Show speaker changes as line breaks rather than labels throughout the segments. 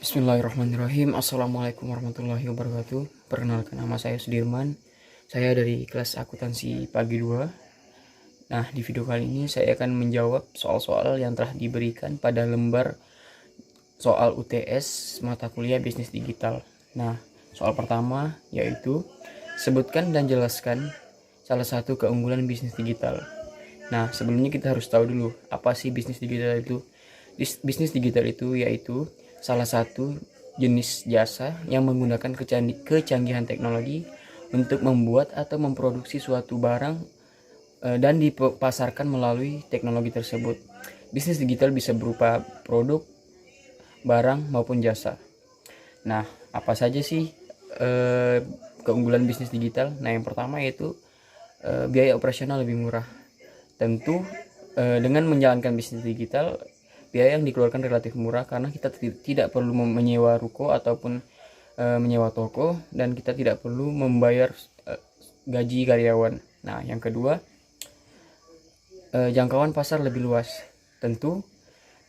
Bismillahirrahmanirrahim. Assalamualaikum warahmatullahi wabarakatuh. Perkenalkan, nama saya Sudirman. Saya dari kelas akuntansi pagi 2. Nah, di video kali ini saya akan menjawab soal-soal yang telah diberikan pada lembar soal UTS mata kuliah bisnis digital. Nah, soal pertama yaitu sebutkan dan jelaskan salah satu keunggulan bisnis digital. Nah, sebelumnya kita harus tahu dulu apa sih bisnis digital itu. Bisnis digital itu yaitu salah satu jenis jasa yang menggunakan kecanggihan teknologi untuk membuat atau memproduksi suatu barang dan dipasarkan melalui teknologi tersebut. Bisnis digital bisa berupa produk, barang maupun jasa. Nah, apa saja sih keunggulan bisnis digital? Nah, yang pertama yaitu biaya operasional lebih murah. Tentu dengan menjalankan bisnis digital, biaya yang dikeluarkan relatif murah karena kita tidak perlu menyewa ruko ataupun menyewa toko, dan kita tidak perlu membayar gaji karyawan. Nah, yang kedua, jangkauan pasar lebih luas. Tentu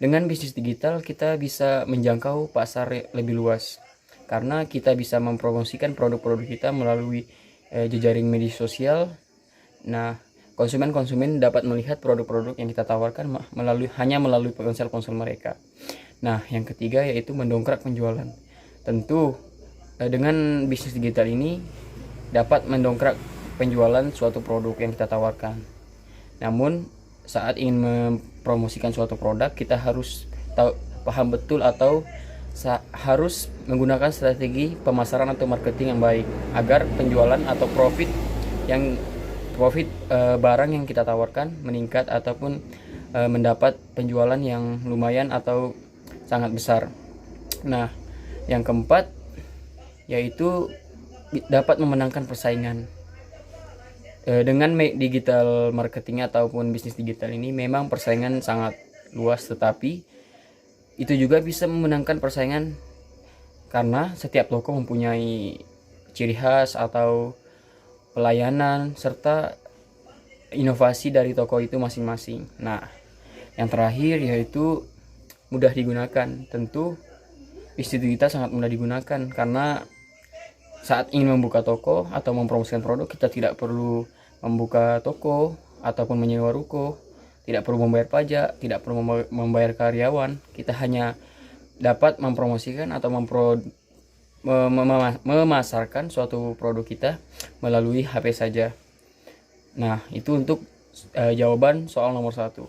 dengan bisnis digital kita bisa menjangkau pasar lebih luas karena kita bisa mempromosikan produk-produk kita melalui jejaring media sosial. Nah, konsumen dapat melihat produk-produk yang kita tawarkan hanya melalui ponsel-ponsel mereka. Nah, yang ketiga yaitu mendongkrak penjualan. Tentu dengan bisnis digital ini dapat mendongkrak penjualan suatu produk yang kita tawarkan. Namun saat ingin mempromosikan suatu produk, kita harus paham betul atau harus menggunakan strategi pemasaran atau marketing yang baik agar penjualan atau profit barang yang kita tawarkan meningkat ataupun mendapat penjualan yang lumayan atau sangat besar. Nah, yang keempat yaitu dapat memenangkan persaingan. Dengan digital marketing ataupun bisnis digital ini memang persaingan sangat luas, tetapi itu juga bisa memenangkan persaingan karena setiap toko mempunyai ciri khas atau pelayanan serta inovasi dari toko itu masing-masing. Nah, yang terakhir yaitu mudah digunakan. Tentu bisnis digital sangat mudah digunakan karena saat ingin membuka toko atau mempromosikan produk, kita tidak perlu membuka toko ataupun menyewa ruko, tidak perlu membayar pajak, tidak perlu membayar karyawan. Kita hanya dapat mempromosikan atau memasarkan suatu produk kita melalui HP saja. Nah, itu untuk jawaban soal nomor 1.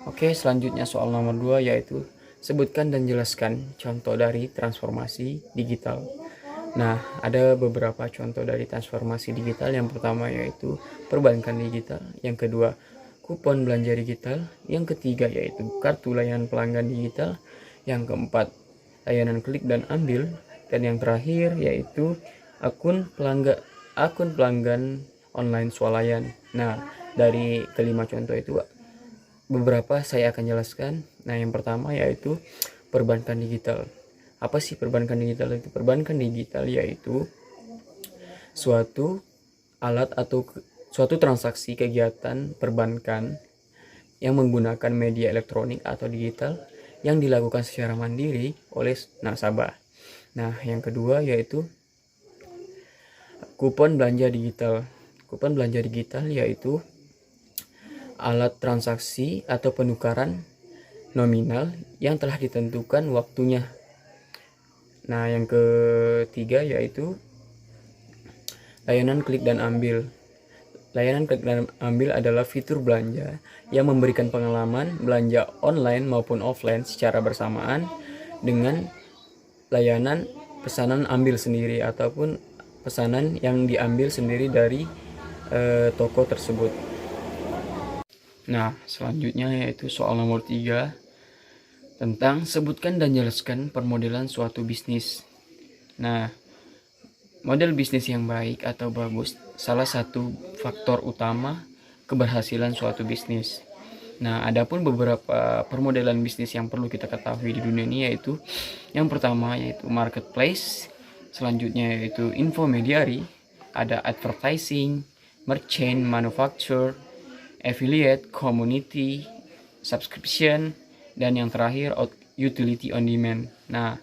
Oke, selanjutnya soal nomor 2 yaitu sebutkan dan jelaskan contoh dari transformasi digital. Nah, ada beberapa contoh dari transformasi digital. Yang pertama yaitu perbankan digital, yang kedua kupon belanja digital, yang ketiga yaitu kartu layanan pelanggan digital, yang keempat layanan klik dan ambil, dan yang terakhir yaitu akun pelanggan online swalayan. Nah, dari kelima contoh itu beberapa saya akan jelaskan. Nah, yang pertama yaitu perbankan digital. Apa sih perbankan digital itu? Perbankan digital yaitu suatu alat atau suatu transaksi kegiatan perbankan yang menggunakan media elektronik atau digital yang dilakukan secara mandiri oleh nasabah. Nah, yang kedua yaitu kupon belanja digital. Kupon belanja digital yaitu alat transaksi atau penukaran nominal yang telah ditentukan waktunya. Nah, yang ketiga yaitu layanan klik dan ambil. Layanan klik dan ambil adalah fitur belanja yang memberikan pengalaman belanja online maupun offline secara bersamaan dengan layanan pesanan ambil sendiri ataupun pesanan yang diambil sendiri dari toko tersebut. Nah, selanjutnya yaitu soal nomor 3 tentang sebutkan dan jelaskan permodelan suatu bisnis. Nah, model bisnis yang baik atau bagus salah satu faktor utama keberhasilan suatu bisnis. Nah, adapun beberapa permodelan bisnis yang perlu kita ketahui di dunia ini yaitu yang pertama yaitu marketplace, selanjutnya yaitu infomediary, ada advertising, merchant, manufacturer, affiliate, community, subscription, dan yang terakhir utility on demand. Nah,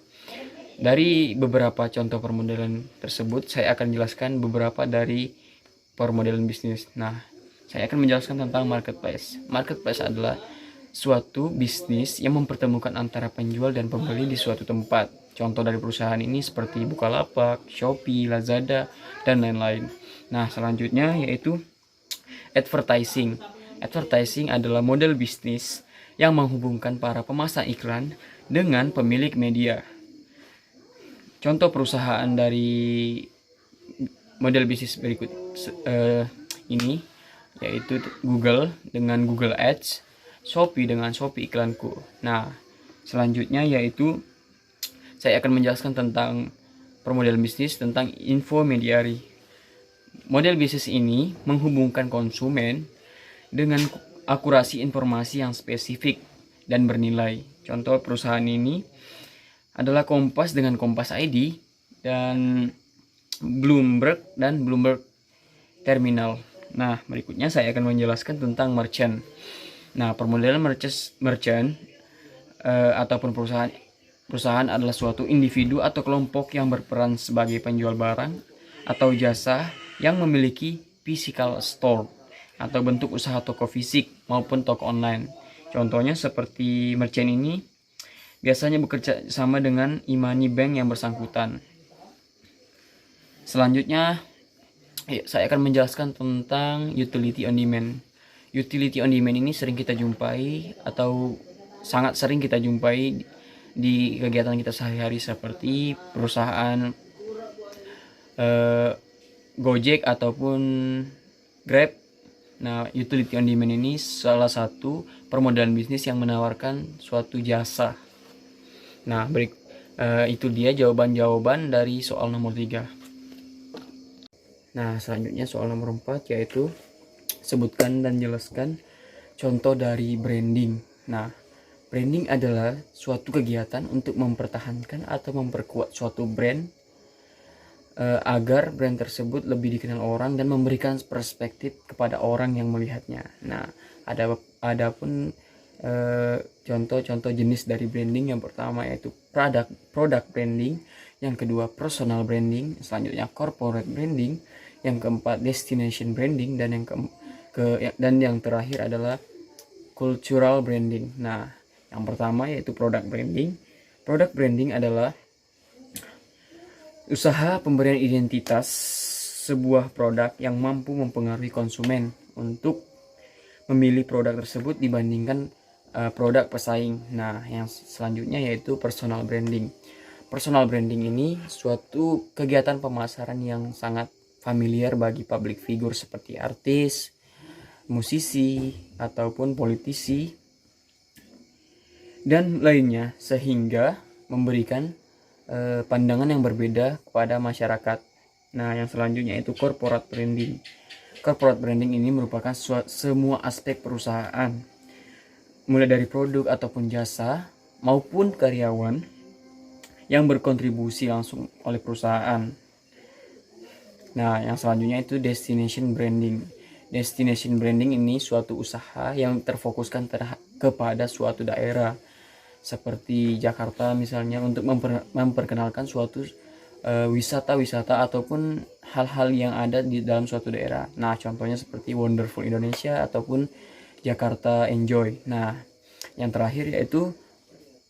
dari beberapa contoh permodalan tersebut, saya akan jelaskan beberapa dari permodalan bisnis. Nah, saya akan menjelaskan tentang marketplace. Marketplace adalah suatu bisnis yang mempertemukan antara penjual dan pembeli di suatu tempat. Contoh dari perusahaan ini seperti Bukalapak, Shopee, Lazada, dan lain-lain. Nah, selanjutnya yaitu advertising. Advertising adalah model bisnis yang menghubungkan para pemasang iklan dengan pemilik media. Contoh perusahaan dari model bisnis berikut ini yaitu Google dengan Google Ads, Shopee dengan Shopee Iklanku. Nah, selanjutnya yaitu saya akan menjelaskan tentang permodalan bisnis tentang infomediary. Model bisnis ini menghubungkan konsumen dengan akurasi informasi yang spesifik dan bernilai. Contoh perusahaan ini adalah Kompas dengan Kompas ID dan Bloomberg dan Bloomberg Terminal. Nah, berikutnya saya akan menjelaskan tentang merchant. Nah, permodalan merchant ataupun perusahaan adalah suatu individu atau kelompok yang berperan sebagai penjual barang atau jasa yang memiliki physical store atau bentuk usaha toko fisik maupun toko online. Contohnya seperti merchant ini biasanya bekerja sama dengan e-money bank yang bersangkutan. Selanjutnya, saya akan menjelaskan tentang utility on demand. Utility on demand ini sering kita jumpai atau sangat sering kita jumpai di kegiatan kita sehari-hari seperti perusahaan Gojek ataupun Grab. Nah, utility on demand ini salah satu permodalan bisnis yang menawarkan suatu jasa. Nah, itu dia jawaban-jawaban dari soal nomor 3. Nah, selanjutnya soal nomor 4 yaitu sebutkan dan jelaskan contoh dari branding. Nah, branding adalah suatu kegiatan untuk mempertahankan atau memperkuat suatu brand agar brand tersebut lebih dikenal orang dan memberikan perspektif kepada orang yang melihatnya. Nah, adapun contoh-contoh jenis dari branding, yang pertama yaitu product branding, yang kedua personal branding, selanjutnya corporate branding, yang keempat destination branding, dan yang terakhir adalah cultural branding. Nah, yang pertama yaitu product branding. Product branding adalah usaha pemberian identitas sebuah produk yang mampu mempengaruhi konsumen untuk memilih produk tersebut dibandingkan produk pesaing. Nah, yang selanjutnya yaitu personal branding. Personal branding ini suatu kegiatan pemasaran yang sangat familiar bagi public figure seperti artis, musisi, ataupun politisi, dan lainnya, sehingga memberikan pandangan yang berbeda kepada masyarakat. Nah, yang selanjutnya itu corporate branding. Corporate branding ini merupakan semua aspek perusahaan, mulai dari produk ataupun jasa maupun karyawan yang berkontribusi langsung oleh perusahaan. Nah, yang selanjutnya itu destination branding. Destination branding ini suatu usaha yang terfokuskan kepada suatu daerah seperti Jakarta misalnya, untuk memperkenalkan suatu wisata-wisata ataupun hal-hal yang ada di dalam suatu daerah. Nah, contohnya seperti Wonderful Indonesia ataupun Jakarta Enjoy. Nah, yang terakhir yaitu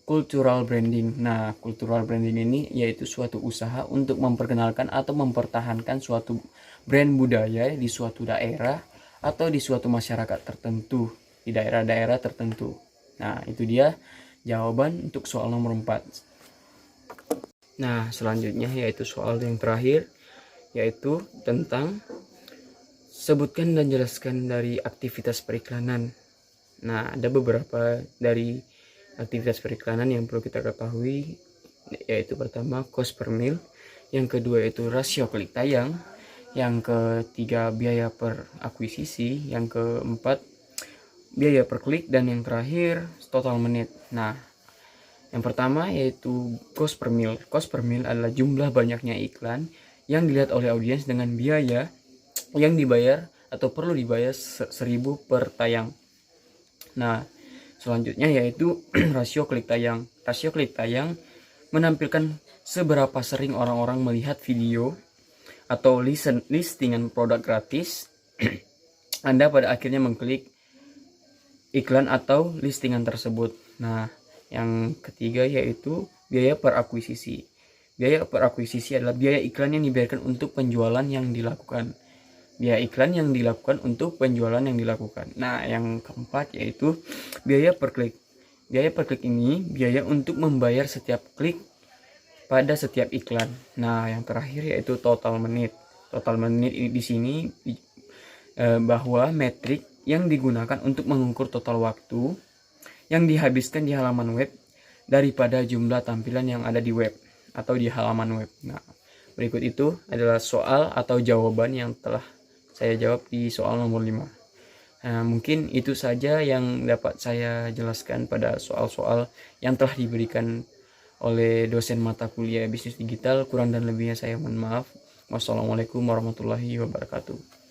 cultural branding. Nah, cultural branding ini yaitu suatu usaha untuk memperkenalkan atau mempertahankan suatu brand budaya di suatu daerah atau di suatu masyarakat tertentu, di daerah-daerah tertentu. Nah, itu dia jawaban untuk soal nomor 4. Nah, selanjutnya yaitu soal yang terakhir, yaitu tentang sebutkan dan jelaskan dari aktivitas periklanan. Nah, ada beberapa dari aktivitas periklanan yang perlu kita ketahui, yaitu pertama cost per mil, yang kedua itu rasio klik tayang, yang ketiga biaya per akuisisi, yang keempat biaya per klik, dan yang terakhir total menit. Nah, yang pertama yaitu cost per mil. Cost per mil adalah jumlah banyaknya iklan yang dilihat oleh audiens dengan biaya yang dibayar atau perlu dibayar 1.000 per tayang. Nah, Selanjutnya yaitu rasio klik tayang. Rasio klik tayang menampilkan seberapa sering orang-orang melihat video atau listingan produk gratis Anda pada akhirnya mengklik iklan atau listingan tersebut. Nah, yang ketiga yaitu biaya per akuisisi. Biaya per akuisisi adalah biaya iklan yang dibayarkan untuk penjualan yang dilakukan. Biaya iklan yang dilakukan untuk penjualan yang dilakukan. Nah, yang keempat yaitu biaya per klik. Biaya per klik ini biaya untuk membayar setiap klik pada setiap iklan. Nah, yang terakhir yaitu total menit. Total menit di sini bahwa metrik yang digunakan untuk mengukur total waktu yang dihabiskan di halaman web daripada jumlah tampilan yang ada di web atau di halaman web. Nah, berikut itu adalah soal atau jawaban yang telah saya jawab di soal nomor 5. Nah, mungkin itu saja yang dapat saya jelaskan pada soal-soal yang telah diberikan oleh dosen mata kuliah bisnis digital. Kurang dan lebihnya saya mohon maaf. Wassalamualaikum warahmatullahi wabarakatuh.